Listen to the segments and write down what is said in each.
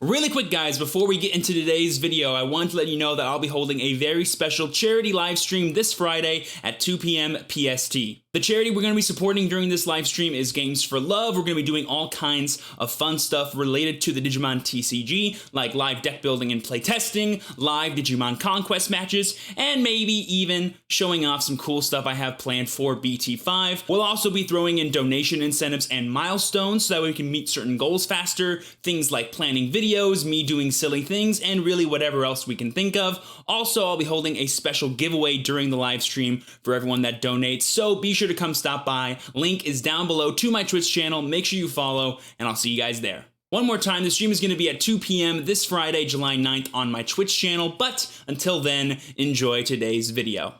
Really quick guys, before we get into today's video, I want to let you know that I'll be holding a very special charity live stream this Friday at 2 p.m. PST. The charity we're going to be supporting during this live stream is Games for Love. We're going to be doing all kinds of fun stuff related to the Digimon TCG, like live deck building and playtesting, live Digimon Conquest matches, and maybe even showing off some cool stuff I have planned for BT5. We'll also be throwing in donation incentives and milestones so that we can meet certain goals faster, things like planning videos, me doing silly things, and really whatever else we can think of. Also, I'll be holding a special giveaway during the live stream for everyone that donates, so be sure to come stop by. Link is down below to my Twitch channel. Make sure you follow, and I'll see you guys there. One more time, the stream is going to be at 2 p.m. this Friday, July 9th on my Twitch channel, but until then, enjoy today's video.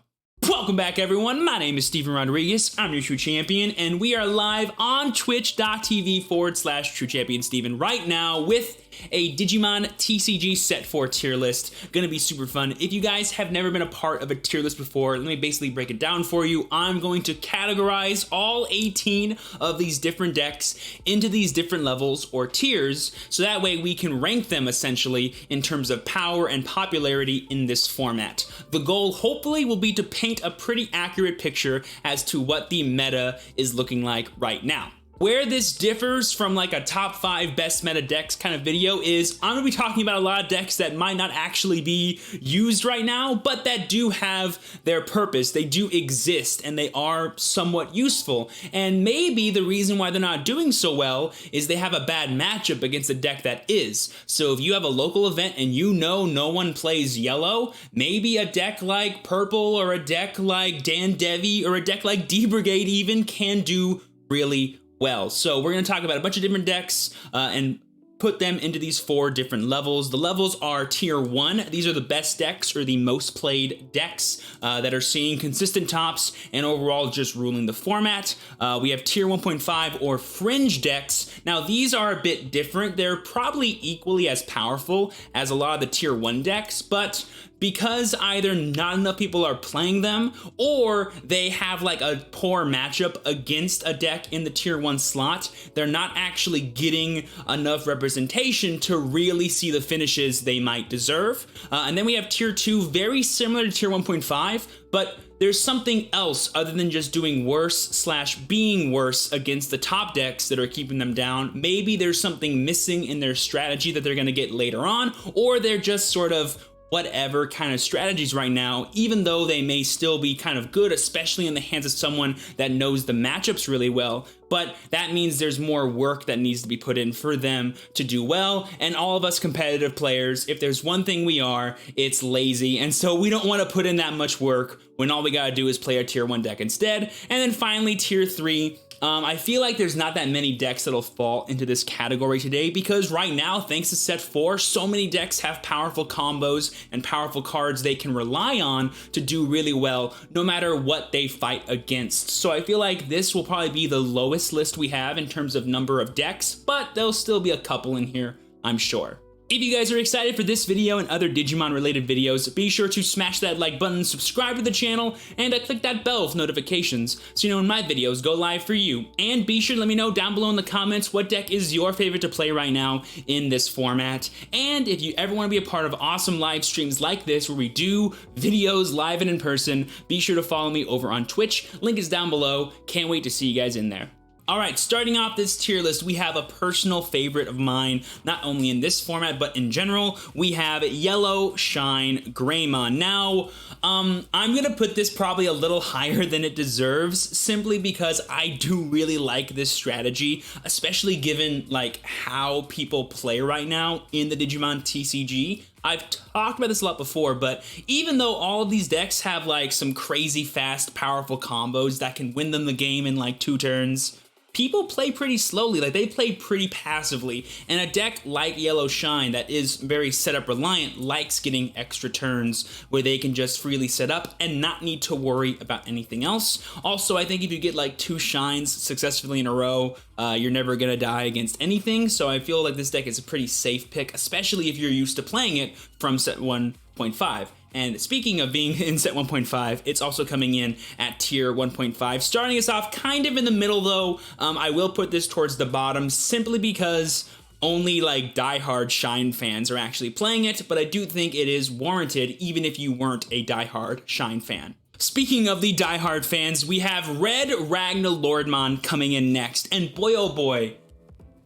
Welcome back everyone, my name is Steven Rodriguez, I'm your True Champion, and we are live on twitch.tv/TrueChampionSteven right now with a Digimon TCG set 4 tier list. Gonna be super fun. If you guys have never been a part of a tier list before, let me basically break it down for you. I'm going to categorize all 18 of these different decks into these different levels or tiers, so that way we can rank them essentially in terms of power and popularity in this format. The goal hopefully will be to paint a pretty accurate picture as to what the meta is looking like right now. Where this differs from like a top 5 best meta decks kind of video is I'm gonna be talking about a lot of decks that might not actually be used right now, but that do have their purpose. They do exist and they are somewhat useful. And maybe the reason why they're not doing so well is they have a bad matchup against a deck that is. So if you have a local event and you know no one plays yellow, maybe a deck like purple or a deck like Dan Devi or a deck like D Brigade even can do really well. So we're going to talk about a bunch of different decks and put them into these 4 different levels. The levels are tier 1. These are the best decks or the most played decks that are seeing consistent tops and overall just ruling the format. We have tier 1.5 or fringe decks. Now these are a bit different. They're probably equally as powerful as a lot of the tier 1 decks, but because either not enough people are playing them or they have like a poor matchup against a deck in the tier 1 slot, they're not actually getting enough representation to really see the finishes they might deserve. And then we have tier 2, very similar to tier 1.5, but there's something else other than just doing worse / being worse against the top decks that are keeping them down. Maybe there's something missing in their strategy that they're gonna get later on, or they're just sort of whatever kind of strategies right now, even though they may still be kind of good, especially in the hands of someone that knows the matchups really well. But that means there's more work that needs to be put in for them to do well. And all of us competitive players, if there's one thing we are, it's lazy. And so we don't want to put in that much work when all we gotta do is play our tier 1 deck instead. And then finally, tier 3. I feel like there's not that many decks that'll fall into this category today because right now, thanks to set 4, so many decks have powerful combos and powerful cards they can rely on to do really well no matter what they fight against. So I feel like this will probably be the lowest list we have in terms of number of decks, but there'll still be a couple in here, I'm sure. If you guys are excited for this video and other Digimon related videos, be sure to smash that like button, subscribe to the channel, and click that bell for notifications so you know when my videos go live for you. And be sure to let me know down below in the comments what deck is your favorite to play right now in this format. And if you ever want to be a part of awesome live streams like this where we do videos live and in person, be sure to follow me over on Twitch. Link is down below. Can't wait to see you guys in there. Alright, starting off this tier list, we have a personal favorite of mine, not only in this format, but in general. We have Yellow ShineGreymon. Now, I'm gonna put this probably a little higher than it deserves, simply because I do really like this strategy, especially given like how people play right now in the Digimon TCG. I've talked about this a lot before, but even though all of these decks have like some crazy fast, powerful combos that can win them the game in like 2 turns, people play pretty slowly, like they play pretty passively, and a deck like Yellow Shine that is very setup reliant likes getting extra turns where they can just freely set up and not need to worry about anything else. Also, I think if you get like 2 shines successfully in a row, you're never gonna die against anything, so I feel like this deck is a pretty safe pick, especially if you're used to playing it from set 1.5. And speaking of being in set 1.5, it's also coming in at tier 1.5. Starting us off kind of in the middle though, I will put this towards the bottom simply because only like diehard Shine fans are actually playing it, but I do think it is warranted even if you weren't a diehard Shine fan. Speaking of the diehard fans, we have Red RagnaLordmon coming in next, and boy oh boy,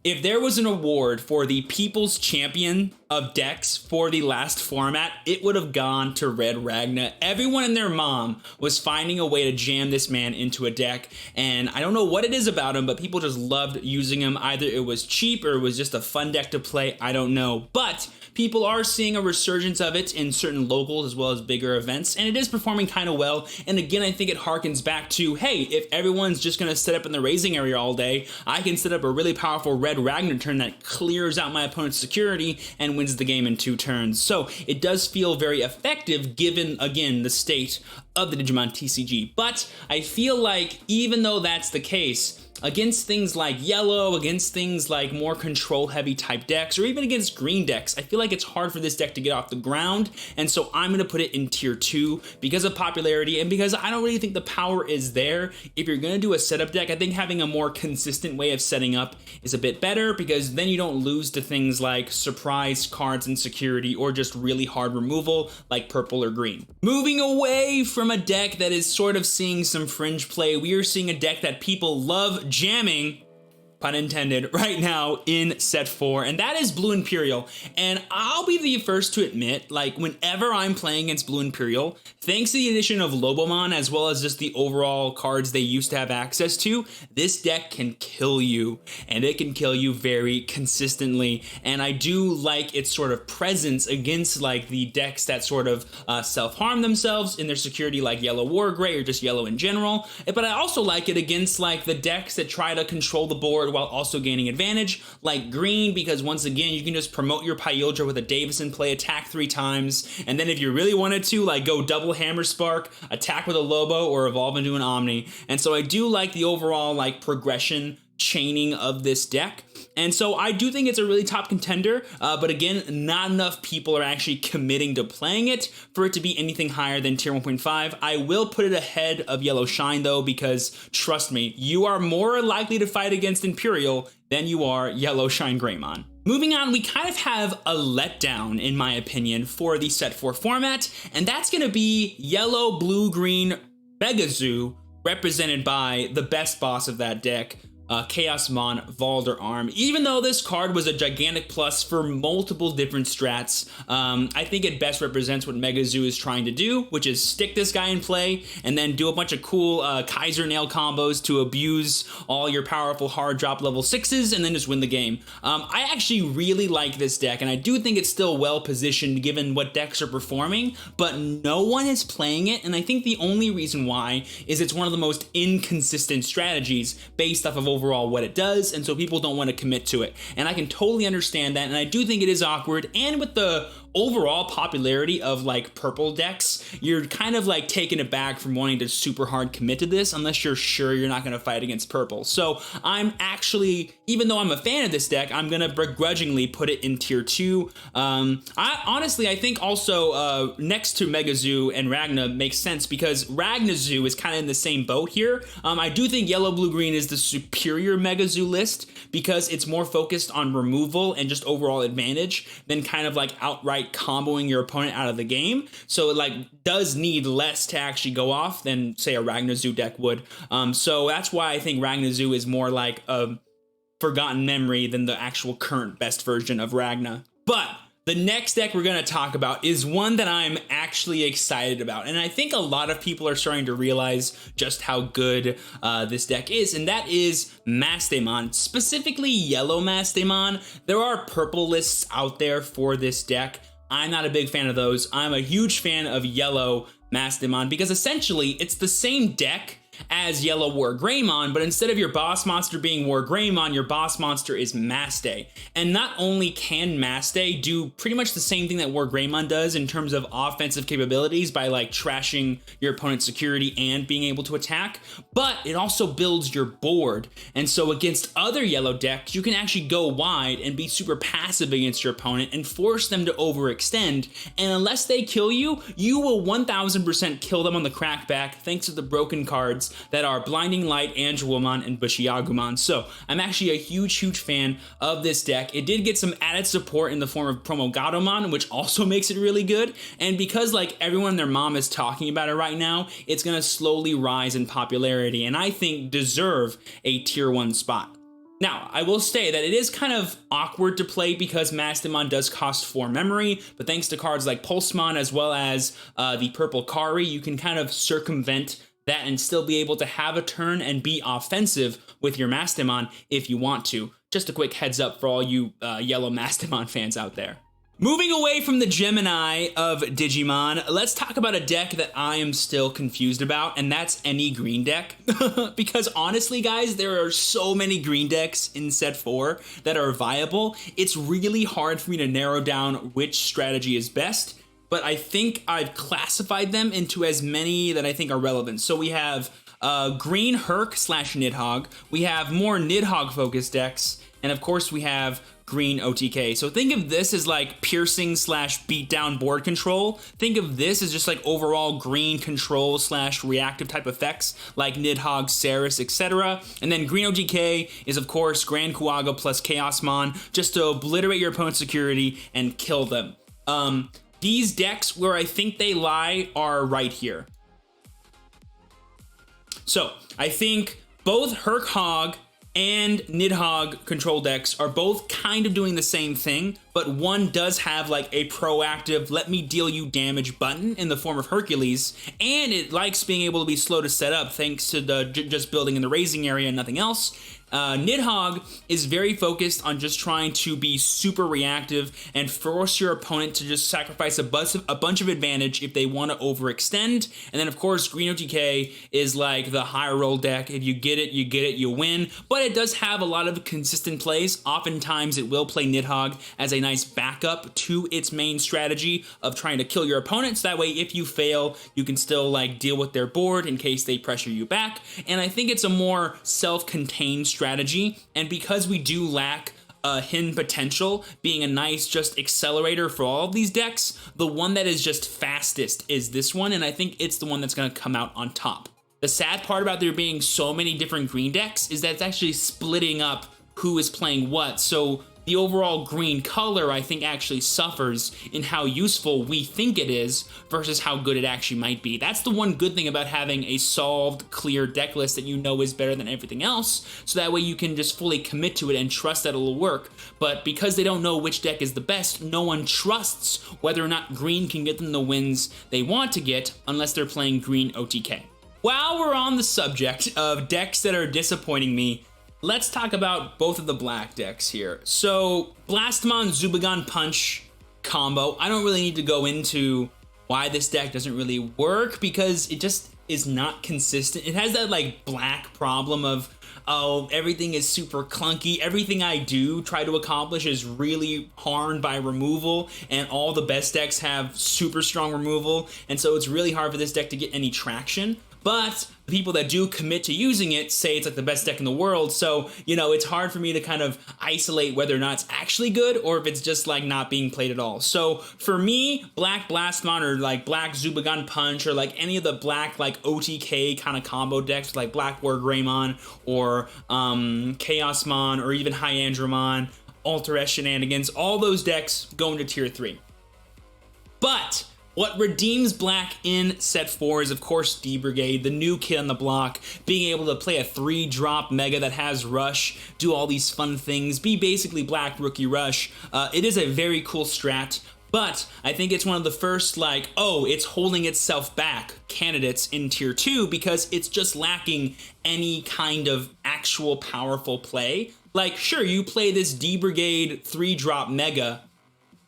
if there was an award for the People's Champion of decks for the last format, it would have gone to Red Ragna. Everyone and their mom was finding a way to jam this man into a deck, and I don't know what it is about him, but people just loved using him. Either it was cheap or it was just a fun deck to play, I don't know. But people are seeing a resurgence of it in certain locals as well as bigger events, and it is performing kind of well. And again, I think it harkens back to, hey, if everyone's just going to sit up in the raising area all day, I can set up a really powerful Red Ragnar turn that clears out my opponent's security and wins the game in 2 turns. So it does feel very effective given, again, the state of the Digimon TCG. But I feel like even though that's the case, against things like yellow, against things like more control heavy type decks, or even against green decks, I feel like it's hard for this deck to get off the ground, and so I'm going to put it in tier 2 because of popularity and because I don't really think the power is there. If you're going to do a setup deck, I think having a more consistent way of setting up is a bit better, because then you don't lose to things like surprise cards and security or just really hard removal like purple or green. Moving away from a deck that is sort of seeing some fringe play, we are seeing a deck that people love jamming, pun intended, right now in set 4, and that is Blue Imperial. And I'll be the first to admit, like, whenever I'm playing against Blue Imperial, thanks to the addition of Lobomon as well as just the overall cards they used to have access to, this deck can kill you, and it can kill you very consistently. And I do like its sort of presence against like the decks that sort of self-harm themselves in their security, like Yellow War Gray or just yellow in general. But I also like it against like the decks that try to control the board while also gaining advantage, like green, because once again, you can just promote your Pyodra with a Davison play, attack 3 times, and then if you really wanted to, like, go double Hammer Spark, attack with a Lobo, or evolve into an Omni. And so I do like the overall, like, progression chaining of this deck. And so I do think it's a really top contender, but again, not enough people are actually committing to playing it for it to be anything higher than tier 1.5. I will put it ahead of Yellow Shine though, because trust me, you are more likely to fight against Imperial than you are Yellow ShineGreymon. Moving on, we kind of have a letdown, in my opinion, for the set 4 format, and that's going to be Yellow, Blue, Green, MegaZoo, represented by the best boss of that deck, Chaosmon Valderarm. Even though this card was a gigantic plus for multiple different strats, I think it best represents what MegaZoo is trying to do, which is stick this guy in play and then do a bunch of cool Kaiser Nail combos to abuse all your powerful hard drop level 6s and then just win the game. I actually really like this deck, and I do think it's still well positioned given what decks are performing, but no one is playing it, and I think the only reason why is it's one of the most inconsistent strategies based off of overall what it does, and so people don't want to commit to it. And I can totally understand that, and I do think it is awkward, and with the overall popularity of like purple decks, you're kind of like taken aback from wanting to super hard commit to this unless you're sure you're not going to fight against purple. So I'm actually, even though I'm a fan of this deck, I'm going to begrudgingly put it in tier 2. I think also next to MegaZoo and Ragna makes sense because RagnaZoo is kind of in the same boat here. I do think Yellow, Blue, Green is the superior MegaZoo list because it's more focused on removal and just overall advantage than kind of like outright comboing your opponent out of the game. So it like does need less to actually go off than say a RagnaZoo deck would. So that's why I think RagnaZoo is more like a forgotten memory than the actual current best version of Ragna. But the next deck we're going to talk about is one that I'm actually excited about, and I think a lot of people are starting to realize just how good this deck is, and that is Mastemon, specifically Yellow Mastemon. There are purple lists out there for this deck. I'm not a big fan of those. I'm a huge fan of Yellow Mastemon because essentially it's the same deck as Yellow Wargreymon, but instead of your boss monster being Wargreymon, your boss monster is Maste. And not only can Maste do pretty much the same thing that Wargreymon does in terms of offensive capabilities by like trashing your opponent's security and being able to attack, but it also builds your board. And so against other yellow decks, you can actually go wide and be super passive against your opponent and force them to overextend. And unless they kill you, you will 1000% kill them on the crackback thanks to the broken cards cards that are Blinding Light, Angelomon, and Bushiagumon. So I'm actually a huge fan of this deck. It did get some added support in the form of Promo Gatomon, which also makes it really good. And because like everyone and their mom is talking about it right now, it's gonna slowly rise in popularity, and I think deserve a tier 1 spot. Now, I will say that it is kind of awkward to play because Mastemon does cost 4 memory, but thanks to cards like Pulsemon as well as the Purple Kari, you can kind of circumvent that and still be able to have a turn and be offensive with your Mastemon if you want to. Just a quick heads up for all you yellow Mastemon fans out there. Moving away from the Gemini of Digimon, let's talk about a deck that I am still confused about, and that's any green deck. Because honestly, guys, there are so many green decks in set 4 that are viable. It's really hard for me to narrow down which strategy is best, but I think I've classified them into as many that I think are relevant. So we have green Herc / Nidhogg, we have more Nidhogg focused decks, and of course we have green OTK. So think of this as like piercing / beatdown board control. Think of this as just like overall green control / reactive type effects like Nidhogg, Ceres, etc. And then green OTK is of course Grand Kuaga plus Chaosmon, just to obliterate your opponent's security and kill them. These decks, where I think they lie, are right here. So I think both Herc Hog and Nidhogg control decks are both kind of doing the same thing, but one does have like a proactive let me deal you damage button in the form of Hercules, and it likes being able to be slow to set up thanks to the just building in the raising area and nothing else. Nidhogg is very focused on just trying to be super reactive and force your opponent to just sacrifice a bunch of advantage if they want to overextend. And then of course green OTK is like the higher roll deck. If you get it, you win. But it does have a lot of consistent plays. Oftentimes it will play Nidhogg as a nice backup to its main strategy of trying to kill your opponent. So that way if you fail, you can still like deal with their board in case they pressure you back. And I think it's a more self-contained strategy, and because we do lack hidden potential being a nice just accelerator for all of these decks, the one that is just fastest is this one, and I think it's the one that's going to come out on top. The sad part about there being so many different green decks is that it's actually splitting up who is playing what, so the overall green color, I think, actually suffers in how useful we think it is versus how good it actually might be. That's the one good thing about having a solved, clear deck list that you know is better than everything else, so that way you can just fully commit to it and trust that it'll work. But because they don't know which deck is the best, no one trusts whether or not green can get them the wins they want to get unless they're playing green OTK. While we're on the subject of decks that are disappointing me, let's talk about both of the black decks here. So, Mastemon Zubagon Punch combo, I don't really need to go into why this deck doesn't really work because it just is not consistent. It has that like black problem of, oh, everything is super clunky. Everything I do try to accomplish is really harmed by removal, and all the best decks have super strong removal, and so it's really hard for this deck to get any traction. But the people that do commit to using it say it's like the best deck in the world, so, you know, it's hard for me to kind of isolate whether or not it's actually good or if it's just like not being played at all. So for me, Black Mastemon or like Black Zubagon Punch or like any of the black like OTK kind of combo decks like Black RagnaLordmon or Chaosmon or even Hyandramon, Alter S Shenanigans, all those decks go into tier 3. But what redeems black in set 4 is, of course, D-Brigade, the new kid on the block, being able to play a 3-drop mega that has Rush, do all these fun things, be basically black Rookie Rush. It is a very cool strat, but I think it's one of the first, like, oh, it's holding itself back candidates in tier 2 because it's just lacking any kind of actual powerful play. Like, sure, you play this D-Brigade 3-drop mega,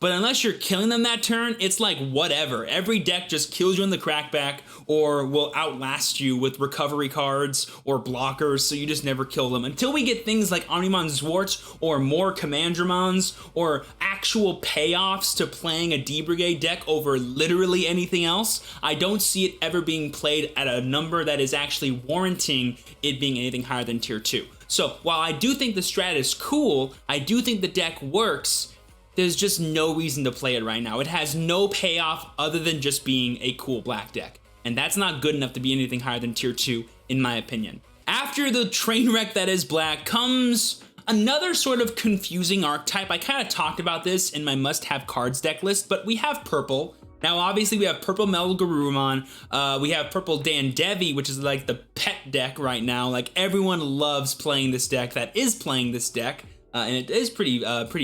but unless you're killing them that turn, it's like whatever. Every deck just kills you in the crackback or will outlast you with recovery cards or blockers, so you just never kill them. Until we get things like Omnimon Zwarts or more Commandramons or actual payoffs to playing a D-Brigade deck over literally anything else, I don't see it ever being played at a number that is actually warranting it being anything higher than tier 2. So while I do think the strat is cool, I do think the deck works, there's just no reason to play it right now. It has no payoff other than just being a cool black deck. and that's not good enough to be anything higher than tier 2 in my opinion. After the train wreck that is black comes another sort of confusing archetype. I kind of talked about this in my must-have cards deck list, but we have purple. Now, obviously, we have purple MegaZoo, we have purple Dandevi, which is like the pet deck right now. Like, everyone loves playing this deck that is playing this deck, and it is pretty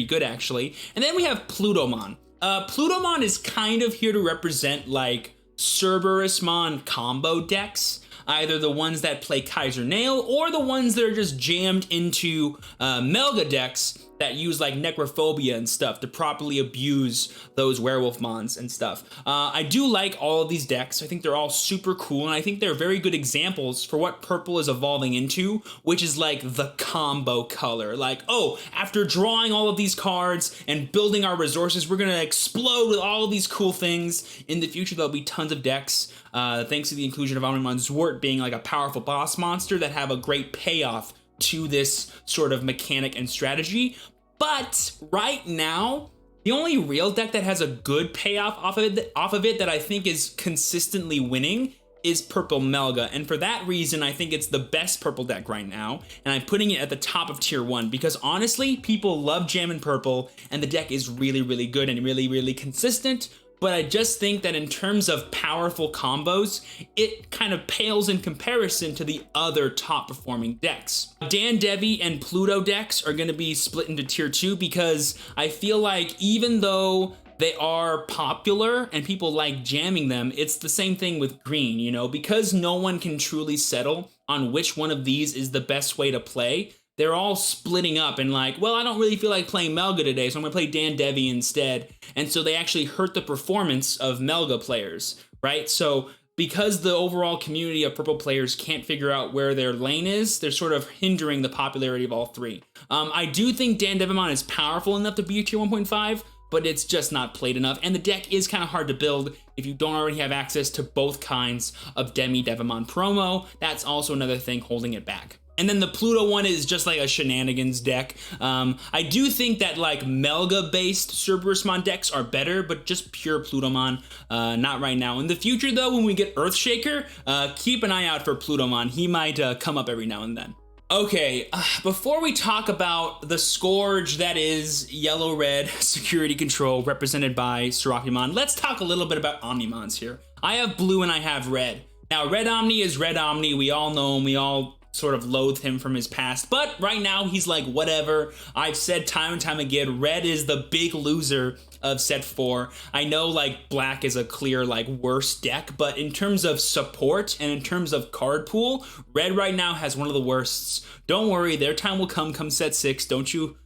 good, actually. And then we have Plutomon. Plutomon is kind of here to represent, like, Cerberusmon combo decks. Either the ones that play Kaiser Nail or the ones that are just jammed into Melga decks that use like Necrophobia and stuff to properly abuse those werewolf mons and stuff. I do like all of these decks. I think they're all super cool, and I think they're very good examples for what purple is evolving into, which is like the combo color. Like, oh, after drawing all of these cards and building our resources, we're gonna explode with all of these cool things. In the future, there'll be tons of decks, thanks to the inclusion of Omnimon Zwart being like a powerful boss monster that have a great payoff to this sort of mechanic and strategy. But right now, the only real deck that has a good payoff off of it that I think is consistently winning is purple Melga, and for that reason I think it's the best purple deck right now, and I'm putting it at the top of tier 1 because honestly people love jamming purple and the deck is really good and really consistent. But I just think that in terms of powerful combos, it kind of pales in comparison to the other top performing decks. Dandevi and Pluto decks are going to be split into tier 2 because I feel like even though they are popular and people like jamming them, it's the same thing with green, you know, because no one can truly settle on which one of these is the best way to play. They're all splitting up and like, well, I don't really feel like playing Melga today, so I'm gonna play Dandevi instead. And so they actually hurt the performance of Melga players, right? So because the overall community of purple players can't figure out where their lane is, they're sort of hindering the popularity of all three. I do think Dandevimon is powerful enough to be a tier 1.5, but it's just not played enough. And the deck is kind of hard to build if you don't already have access to both kinds of Demi-Devimon promo. That's also another thing holding it back. And then the Pluto one is just like a shenanigans deck. I do think that like Melga-based Cerberusmon decks are better, but just pure Plutomon, not right now. In the future though, when we get Earthshaker, keep an eye out for Plutomon. He might come up every now and then. Okay, before we talk about the scourge that is yellow-red security control represented by Serapimon, let's talk a little bit about Omnimons here. I have blue and I have red. Now, Red Omni is Red Omni. We all know him. We all sort of loathe him from his past, but right now he's like, whatever. I've said time and time again, red is the big loser of set 4. I know like black is a clear like worse deck, but in terms of support and in terms of card pool, red right now has one of the worsts. Don't worry, their time will come set 6. Don't you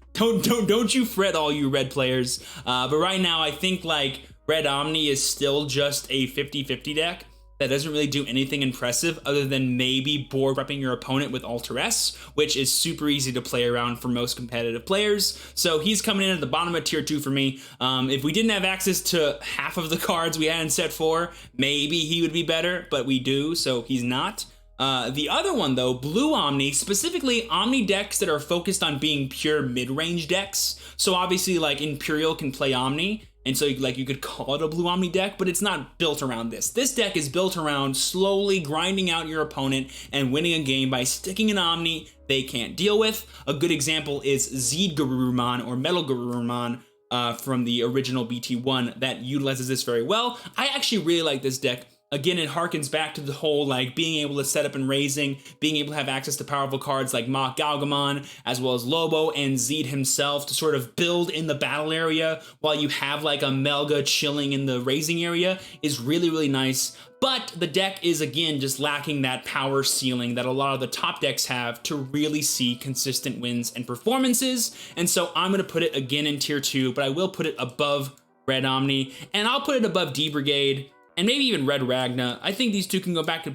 fret, all you red players. But right now I think like Red Omni is still just a 50-50 deck that doesn't really do anything impressive other than maybe board repping your opponent with Alter S, which is super easy to play around for most competitive players. So he's coming in at the bottom of tier 2 for me. If we didn't have access to half of the cards we had in set 4, maybe he would be better, but we do, so he's not. The other one though, Blue Omni, specifically Omni decks that are focused on being pure mid-range decks. So obviously like Imperial can play Omni, and so like you could call it a Blue Omni deck, but it's not built around this. This deck is built around slowly grinding out your opponent and winning a game by sticking an Omni they can't deal with. A good example is Zeedgarurumon or MegaZoo from the original BT1 that utilizes this very well. I actually really like this deck. Again, it harkens back to the whole like being able to set up and raising, being able to have access to powerful cards like Mach Galgamon, as well as Lobo and Zeed himself to sort of build in the battle area while you have like a Melga chilling in the raising area is really nice. But the deck is again just lacking that power ceiling that a lot of the top decks have to really see consistent wins and performances. And so I'm going to put it again in tier 2, but I will put it above Red Omni, and I'll put it above D Brigade, and maybe even Red Ragna. I think these two can go back to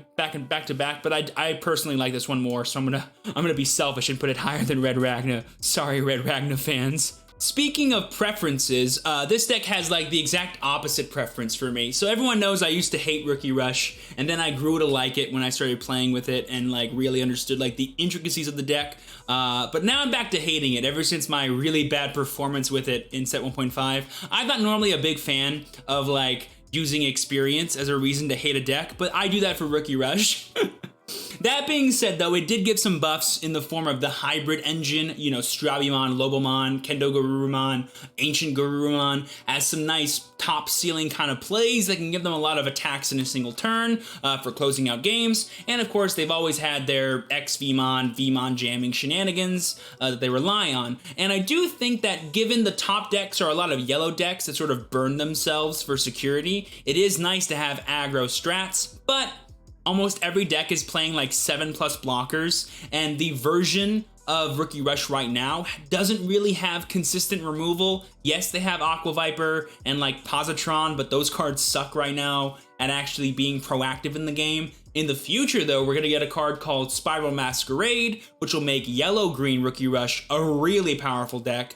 back, but I personally like this one more, so I'm gonna be selfish and put it higher than Red Ragna. Sorry, Red Ragna fans. Speaking of preferences, this deck has like the exact opposite preference for me. So everyone knows I used to hate Rookie Rush, and then I grew to like it when I started playing with it and like really understood like the intricacies of the deck. But now I'm back to hating it ever since my really bad performance with it in set 1.5. I'm not normally a big fan of like using experience as a reason to hate a deck, but I do that for Rookie Rush. That being said, though, it did give some buffs in the form of the hybrid engine, you know, Strabimon, Lobomon, Kendo Garurumon, Ancient Garurumon, as some nice top ceiling kind of plays that can give them a lot of attacks in a single turn for closing out games. And of course, they've always had their X-Vmon, Vmon jamming shenanigans that they rely on. And I do think that given the top decks are a lot of yellow decks that sort of burn themselves for security, it is nice to have aggro strats, but almost every deck is playing like 7+ blockers, and the version of Rookie Rush right now doesn't really have consistent removal. Yes, they have Aqua Viper and like Positron, but those cards suck right now at actually being proactive in the game. In the future, though, we're gonna get a card called Spiral Masquerade, which will make yellow-green Rookie Rush a really powerful deck.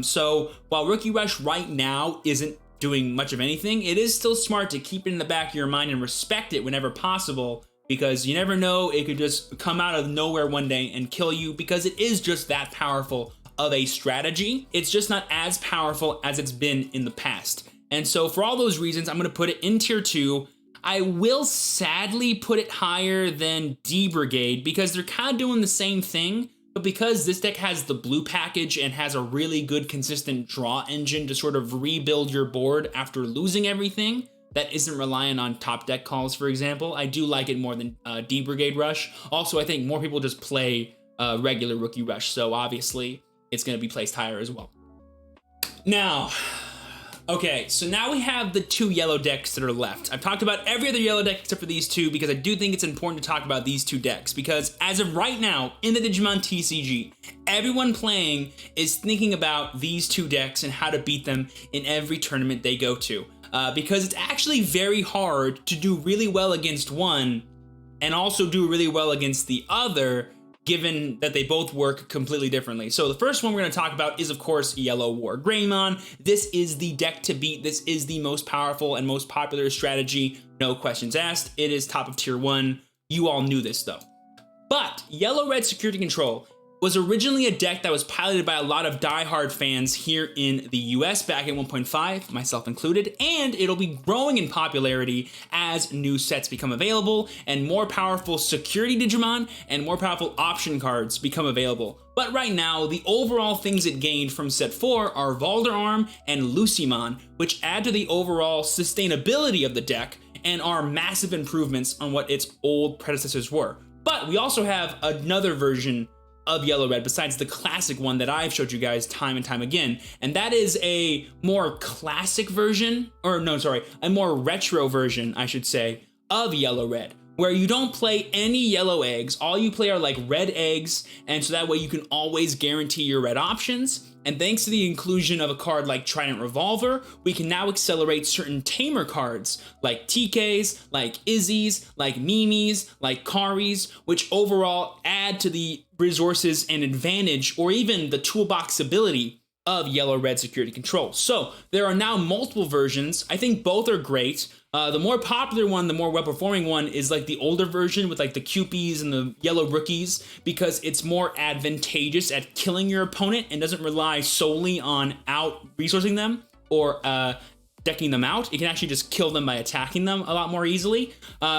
So while Rookie Rush right now isn't doing much of anything, it is still smart to keep it in the back of your mind and respect it whenever possible, because you never know, it could just come out of nowhere one day and kill you, because it is just that powerful of a strategy. It's just not as powerful as it's been in the past. And so for all those reasons, I'm going to put it in tier 2. I will sadly put it higher than D-Brigade, because they're kind of doing the same thing. But because this deck has the blue package and has a really good consistent draw engine to sort of rebuild your board after losing everything, that isn't reliant on top deck calls, for example, I do like it more than D-Brigade Rush. Also, I think more people just play regular Rookie Rush, so obviously it's going to be placed higher as well. Now, okay, so now we have the 2 yellow decks that are left. I've talked about every other yellow deck except for these 2 because I do think it's important to talk about these 2 decks, because as of right now in the Digimon TCG, everyone playing is thinking about these 2 decks and how to beat them in every tournament they go to. Because it's actually very hard to do really well against one and also do really well against the other, given that they both work completely differently. So the first one we're going to talk about is, of course, Yellow War Greymon. This is the deck to beat. This is the most powerful and most popular strategy. No questions asked. It is top of tier 1. You all knew this, though. But Yellow-Red Security Control was originally a deck that was piloted by a lot of diehard fans here in the US back in 1.5, myself included, and it'll be growing in popularity as new sets become available and more powerful security Digimon and more powerful option cards become available. But right now, the overall things it gained from set 4 are Valderarm and Lucimon, which add to the overall sustainability of the deck and are massive improvements on what its old predecessors were. But we also have another version of Yellow Red besides the classic one that I've showed you guys time and time again, and that is a more classic version, or no, sorry, a more retro version, I should say, of Yellow Red, where you don't play any yellow eggs. All you play are like red eggs, and so that way you can always guarantee your red options. And thanks to the inclusion of a card like Trident Revolver, we can now accelerate certain tamer cards like TKs, like Izzy's, like Mimi's, like Kari's, which overall add to the resources and advantage, or even the toolbox ability of Yellow-Red Security Control. So there are now multiple versions. I think both are great. The more popular one, the more well-performing one, is like the older version with like the Cupies and the yellow rookies, because it's more advantageous at killing your opponent and doesn't rely solely on out-resourcing them or decking them out. It can actually just kill them by attacking them a lot more easily.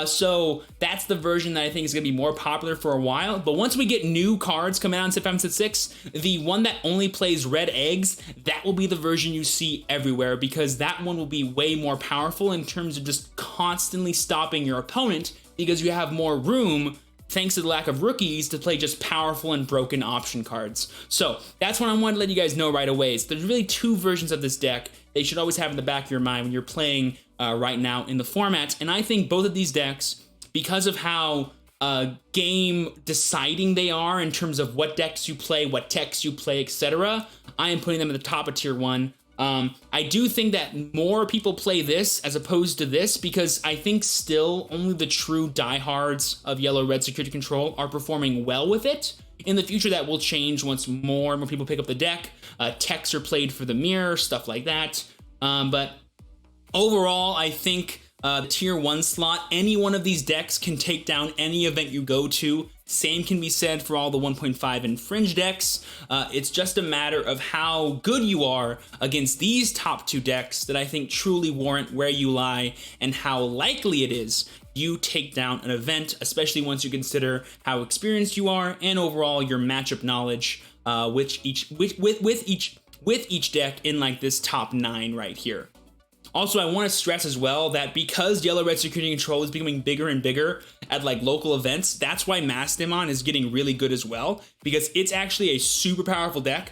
So that's the version that I think is going to be more popular for a while. But once we get new cards coming out in set 5 and set 6, the one that only plays red eggs, that will be the version you see everywhere, because that one will be way more powerful in terms of just constantly stopping your opponent, because you have more room thanks to the lack of rookies to play just powerful and broken option cards. So that's what I wanted to let you guys know right away. So there's really 2 versions of this deck that you should always have in the back of your mind when you're playing right now in the format. And I think both of these decks, because of how game deciding they are in terms of what decks you play, what techs you play, etc., I am putting them at the top of tier 1. I do think that more people play this as opposed to this, because I think still only the true diehards of Yellow-Red Security Control are performing well with it. In the future, that will change once more and more people pick up the deck. Techs are played for the mirror, stuff like that. But overall, I think the tier 1 slot, any one of these decks can take down any event you go to Same can be said for all the 1.5 and fringe decks. It's just a matter of how good you are against these top 2 decks that I think truly warrant where you lie and how likely it is you take down an event, especially once you consider how experienced you are and overall your matchup knowledge with each deck in like this top 9 right here. Also, I want to stress as well that because yellow-red security control is becoming bigger and bigger at like local events, that's why Mastemon is getting really good as well, because it's actually a super powerful deck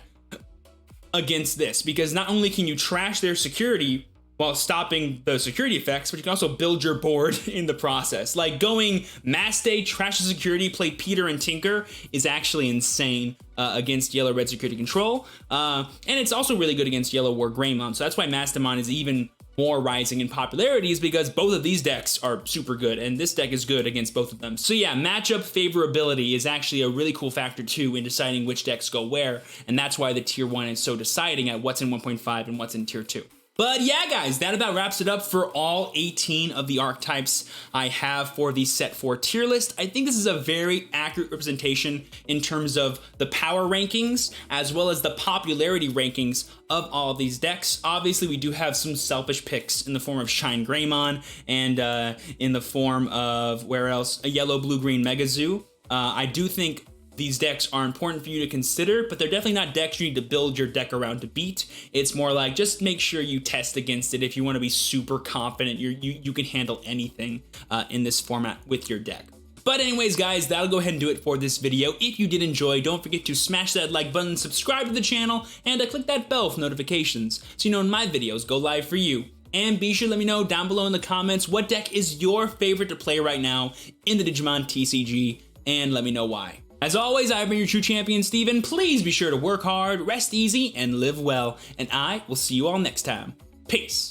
against this, because not only can you trash their security while stopping the security effects, but you can also build your board in the process. Like going Maste, trash the security, play Peter and Tinker is actually insane against yellow-red security control. And it's also really good against yellow War Greymon, so that's why Mastemon is even more rising in popularity, is because both of these decks are super good, and this deck is good against both of them. So yeah, matchup favorability is actually a really cool factor too in deciding which decks go where, and that's why the tier 1 is so deciding at what's in 1.5 and what's in tier 2. But yeah, guys, that about wraps it up for all 18 of the archetypes I have for the set 4 tier list. I think this is a very accurate representation in terms of the power rankings as well as the popularity rankings of all of these decks. Obviously, we do have some selfish picks in the form of ShineGreymon and in the form of, where else? A yellow, blue, green MegaZoo. I do think these decks are important for you to consider, but they're definitely not decks you need to build your deck around to beat. It's more like just make sure you test against it if you want to be super confident you can handle anything in this format with your deck. But anyways, guys, that'll go ahead and do it for this video. If you did enjoy, don't forget to smash that like button, subscribe to the channel, and click that bell for notifications so you know when my videos go live for you. And be sure to let me know down below in the comments what deck is your favorite to play right now in the Digimon TCG, and let me know why. As always, I've been your true champion, Steven. Please be sure to work hard, rest easy, and live well. And I will see you all next time. Peace.